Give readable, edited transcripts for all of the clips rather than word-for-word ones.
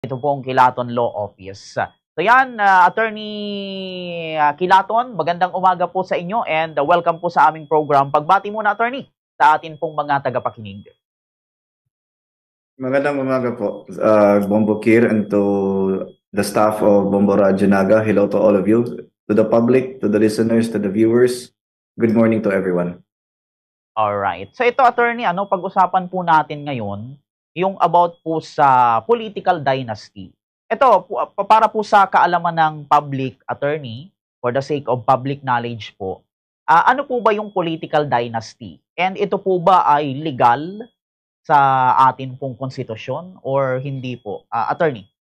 Ito pong Kilaton Law Office. So yan, Attorney Kilaton, magandang umaga po sa inyo and welcome po sa aming program. Pagbati muna, Attorney, sa atin pong mga tagapakinig. Magandang umaga po, Bombo Kir, and to the staff of Bombo Radyo Naga. Hello to all of you, to the public, to the listeners, to the viewers. Good morning to everyone. Alright. So ito, Attorney, pag-usapan po natin ngayon, yung about po sa political dynasty. Ito, para po sa kaalaman ng public, Attorney, for the sake of public knowledge po, ano po ba yung political dynasty? And ito po ba ay legal sa atin pong konstitusyon or hindi po? Attorney.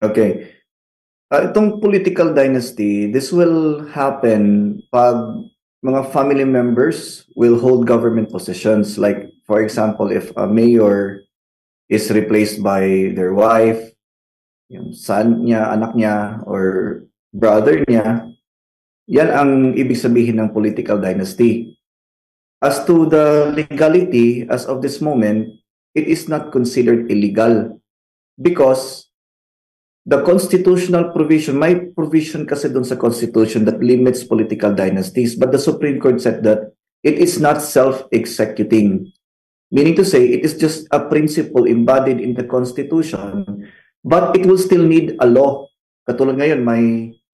Okay. Itong political dynasty, this will happen pag mga family members will hold government positions. Like, for example, if a mayor is replaced by their wife, yung son niya, anak niya, or brother niya, yan ang ibig sabihin ng political dynasty. As to the legality, as of this moment, it is not considered illegal because the constitutional provision, may provision kasi dun sa constitution that limits political dynasties, but the Supreme Court said that it is not self-executing. Meaning to say, it is just a principle embodied in the constitution, but it will still need a law. Katulad ngayon,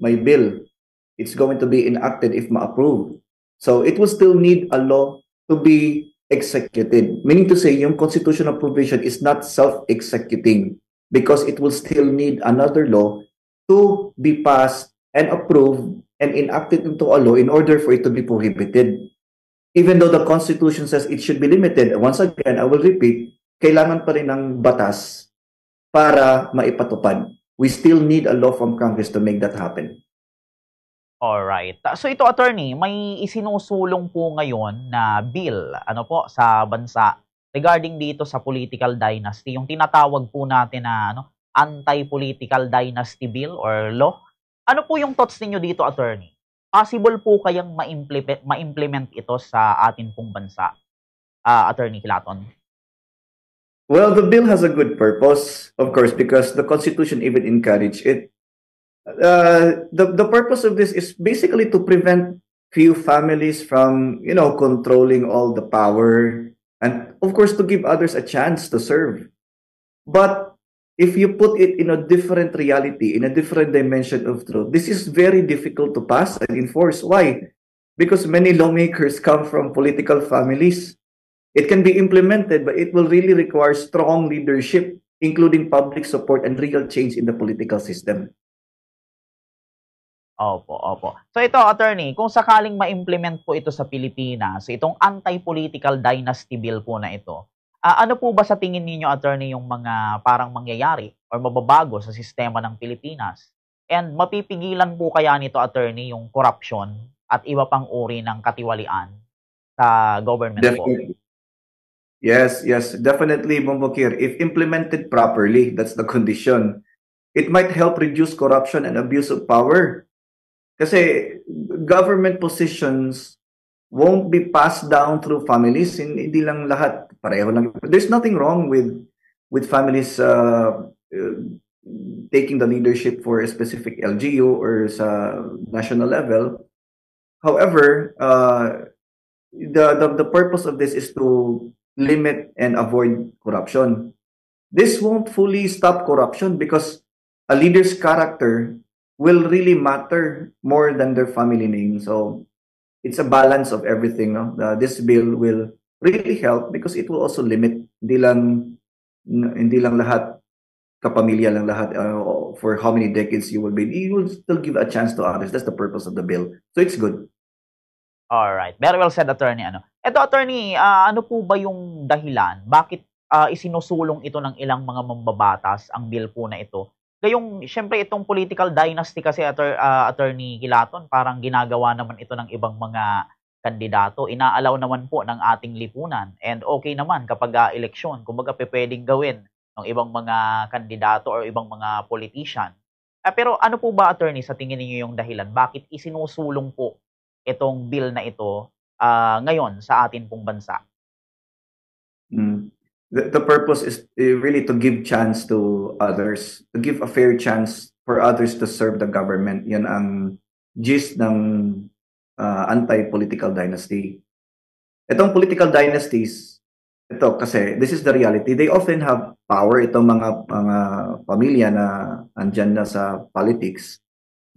may bill. It's going to be enacted if ma-approve. So it will still need a law to be executed. Meaning to say, yung constitutional provision is not self-executing because it will still need another law to be passed and approved and enacted into a law in order for it to be prohibited. Even though the Constitution says it should be limited, once again, I will repeat, kailangan pa rin ng batas para maipatupad. We still need a law from Congress to make that happen. Alright. So ito, Attorney, may isinusulong po ngayon na bill sa bansa regarding dito sa political dynasty, yung tinatawag po natin na anti-political dynasty bill or law. Ano po yung thoughts niyo dito, Attorney? Possible po kayang ma-implement ito sa atin pong bansa, Attorney Kilaton? Well, the bill has a good purpose, of course, because the Constitution even encouraged it. The purpose of this is basically to prevent few families from, controlling all the power, and of course to give others a chance to serve. But if you put it in a different reality, in a different dimension of truth, this is very difficult to pass and enforce. Why? Because many lawmakers come from political families. It can be implemented, but it will really require strong leadership, including public support and real change in the political system. Opo. So ito, Attorney, kung sakaling ma-implement po ito sa Pilipinas, itong anti-political dynasty bill po na ito, ano po ba sa tingin ninyo, Attorney, yung mga parang mangyayari or mababago sa sistema ng Pilipinas? And mapipigilan po kaya nito, Attorney, yung corruption at iba pang uri ng katiwalian sa government po? Yes, definitely, Bombokir. If implemented properly, that's the condition. It might help reduce corruption and abuse of power. Kasi government positions won't be passed down through families. Hindi lang lahat pareho lang. There's nothing wrong with families taking the leadership for a specific LGU or sa national level. However, the purpose of this is to limit and avoid corruption. This won't fully stop corruption because a leader's character will really matter more than their family name. So it's a balance of everything. No? This bill will really help because it will also limit. Hindi lang lahat kapamilya lang lahat for how many decades you will be. You will still give a chance to others. That's the purpose of the bill. So it's good. Alright. Very well said, Attorney. Ito, Attorney, ano po ba yung dahilan? Bakit isinusulong ito ng ilang mga mambabatas ang bill po na ito? Gayong, syempre, itong political dynasty kasi, Attorney Kilaton, parang ginagawa naman ito ng ibang mga kandidato. Inaalaw naman po ng ating lipunan. And okay naman kapag eleksyon, kumbaga pwedeng gawin ng ibang mga kandidato or ibang mga politician. Pero ano po ba, Attorney, sa tingin niyo yung dahilan? Bakit isinusulong po itong bill na ito ngayon sa atin pong bansa? The purpose is really to give chance to others, to give a fair chance for others to serve the government. Yan ang gist ng anti-political dynasty. Itong political dynasties, ito kasi this is the reality. They often have power, itong mga pamilya na andyan na sa politics.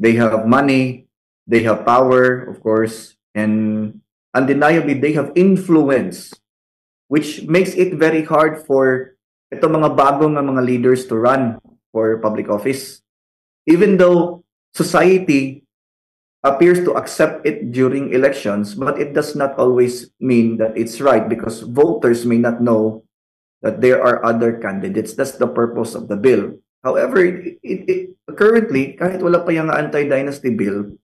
They have money, they have power, of course, and undeniably they have influence, which makes it very hard for itong mga bagong mga leaders to run for public office. Even though society appears to accept it during elections, but it does not always mean that it's right because voters may not know that there are other candidates. That's the purpose of the bill. However, currently, kahit wala pa yung anti-dynasty bill,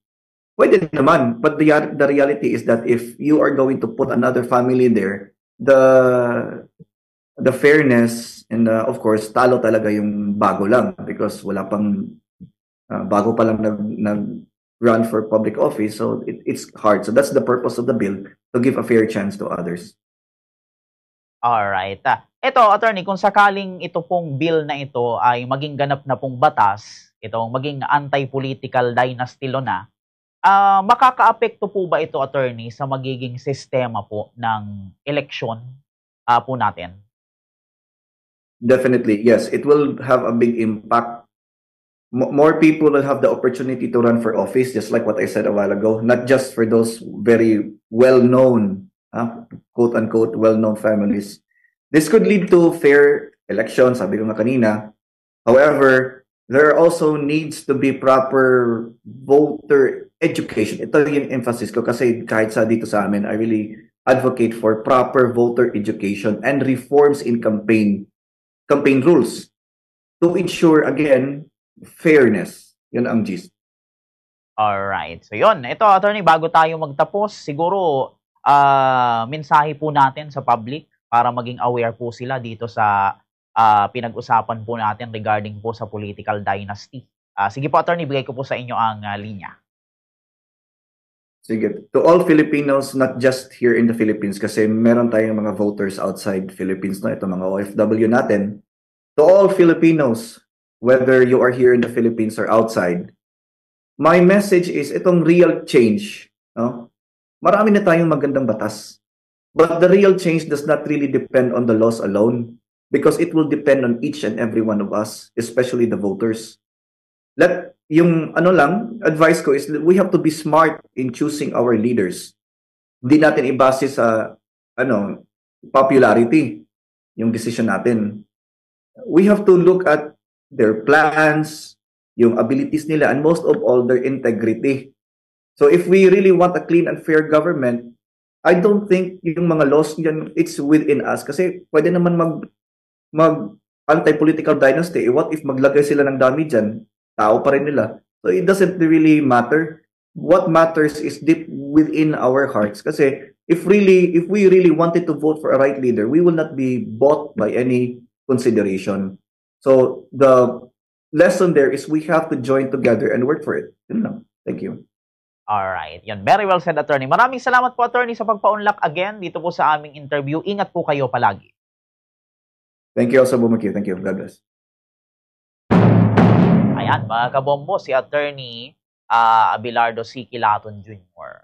pwede naman. But the reality is that if you are going to put another family there, the fairness and of course, talo talaga yung bago lang because wala pang bago pa lang nag run for public office, so it's hard. So that's the purpose of the bill, to give a fair chance to others. Alright. Ito, attorney, kung sakaling ito pong bill na ito ay maging ganap na pong batas, itong maging anti-political dynasty law na, makakaapekto po ba ito, attorney, sa magiging sistema po ng eleksyon po natin? Definitely, yes. It will have a big impact. More people will have the opportunity to run for office, just like what I said a while ago, not just for those very well-known, quote-unquote, well-known families. This could lead to fair elections, sabi ko nga kanina. However, there also needs to be proper voter education. Ito yung emphasis ko kasi kahit sa dito sa amin, I really advocate for proper voter education and reforms in campaign rules to ensure, again, fairness. Yun ang gist. Alright. So yun. Ito, attorney, bago tayo magtapos, siguro mensahe po natin sa public para maging aware po sila dito sa pinag-usapan po natin regarding po sa political dynasty. Sige po, attorney, bigay ko po sa inyo ang linya. Sige. To all Filipinos, not just here in the Philippines, kasi meron tayong mga voters outside Philippines, no? Ito mga OFW natin. To all Filipinos, whether you are here in the Philippines or outside, my message is itong real change. No? Marami na tayong magandang batas. But the real change does not really depend on the laws alone because it will depend on each and every one of us, especially the voters. Yung advice ko is that we have to be smart in choosing our leaders. Hindi natin ibase sa popularity yung decision natin. We have to look at their plans, yung abilities nila, and most of all, their integrity. So if we really want a clean and fair government, I don't think yung mga laws yan, it's within us. Kasi pwede naman mag anti-political dynasty. What if maglagay sila ng dami dyan? Tao pa rin nila. So it doesn't really matter. What matters is deep within our hearts. Kasi if we really wanted to vote for a right leader, we will not be bought by any consideration. So the lesson there is we have to join together and work for it. Thank you. Alright. Yan. Very well said, attorney. Maraming salamat po, attorney, sa pagpa-unlock again dito po sa aming interview. Ingat po kayo palagi. Thank you also, Bumaki. Thank you. God bless. Ayan, mga kabombo, si attorney Abelardo C. Kilaton Jr.